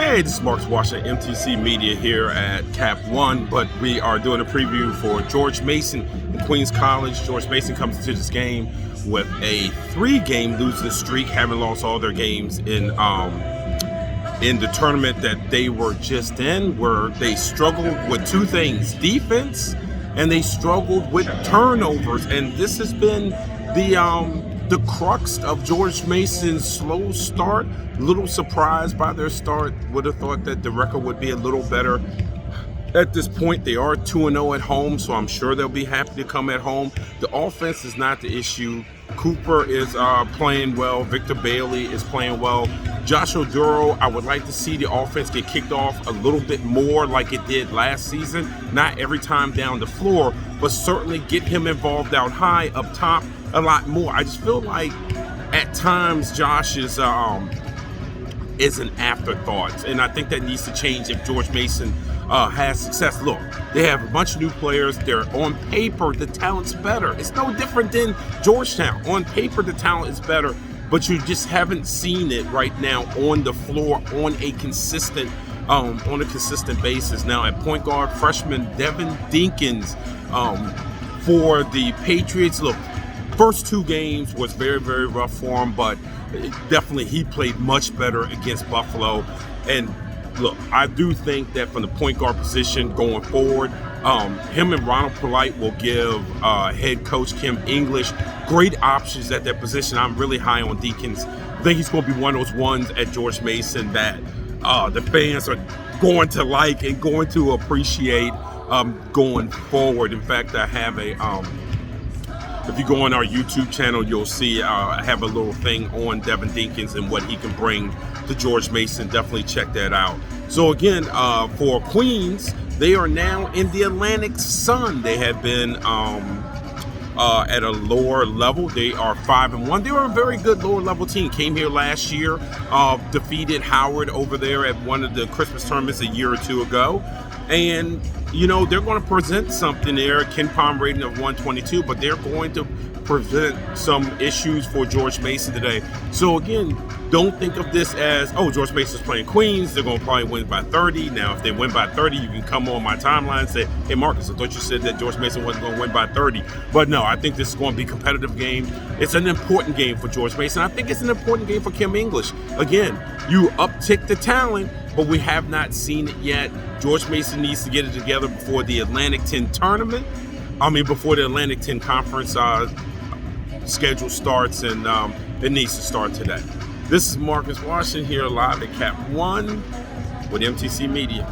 Hey, this is Marcus Washington, MTC Media here at Cap One, but we are doing a preview for George Mason in Queens College. George Mason comes into this game with a 3-game losing streak, having lost all their games in the tournament that they were just in, where they struggled with two things: defense, and they struggled with turnovers. And this has been the crux of George Mason's slow start. A little surprised by their start. Would have thought that the record would be a little better. At this point, they are 2-0 at home, so I'm sure they'll be happy to come at home. The offense is not the issue. Cooper is playing well. Victor Bailey is playing well. Josh Oduro, I would like to see the offense get kicked off a little bit more like it did last season. Not every time down the floor, but certainly get him involved out high, up top, a lot more. I just feel like at times Josh is an afterthought, and I think that needs to change if George Mason has success. Look, they have a bunch of new players. They're on paper, the talent's better. It's no different than Georgetown. On paper, the talent is better, but you just haven't seen it right now on the floor on a consistent basis. Now at point guard, freshman Devin Dinkins for the Patriots. Look, first 2 games was very, very rough for him, but definitely he played much better against Buffalo. And look, I do think that from the point guard position going forward, him and Ronald Polite will give head coach Kim English great options at that position. I'm really high on Deakins. I think he's going to be one of those ones at George Mason that the fans are going to like and going to appreciate going forward. In fact, I have if you go on our YouTube channel, you'll see I have a little thing on Devin Dinkins and what he can bring to George Mason. Definitely check that out. So again, for Queens, they are now in the Atlantic Sun. They have been at a lower level. They are 5-1. They were a very good lower level team. Came here last year, defeated Howard over there at one of the Christmas tournaments a year or two ago. And you know, they're going to present something there. Ken Palm rating of 122, but they're going to present some issues for George Mason today. So again, don't think of this as, oh, George Mason's playing Queens, they're going to probably win by 30. Now, if they win by 30, you can come on my timeline and say, hey, Marcus, I thought you said that George Mason wasn't going to win by 30. But no, I think this is going to be a competitive game. It's an important game for George Mason. I think it's an important game for Kim English. Again, you uptick the talent, but we have not seen it yet. George Mason needs to get it together before the Atlantic 10 tournament. Before the Atlantic 10 conference schedule starts, and it needs to start today. This is Marcus Washington here live at Cap One with MTC Media.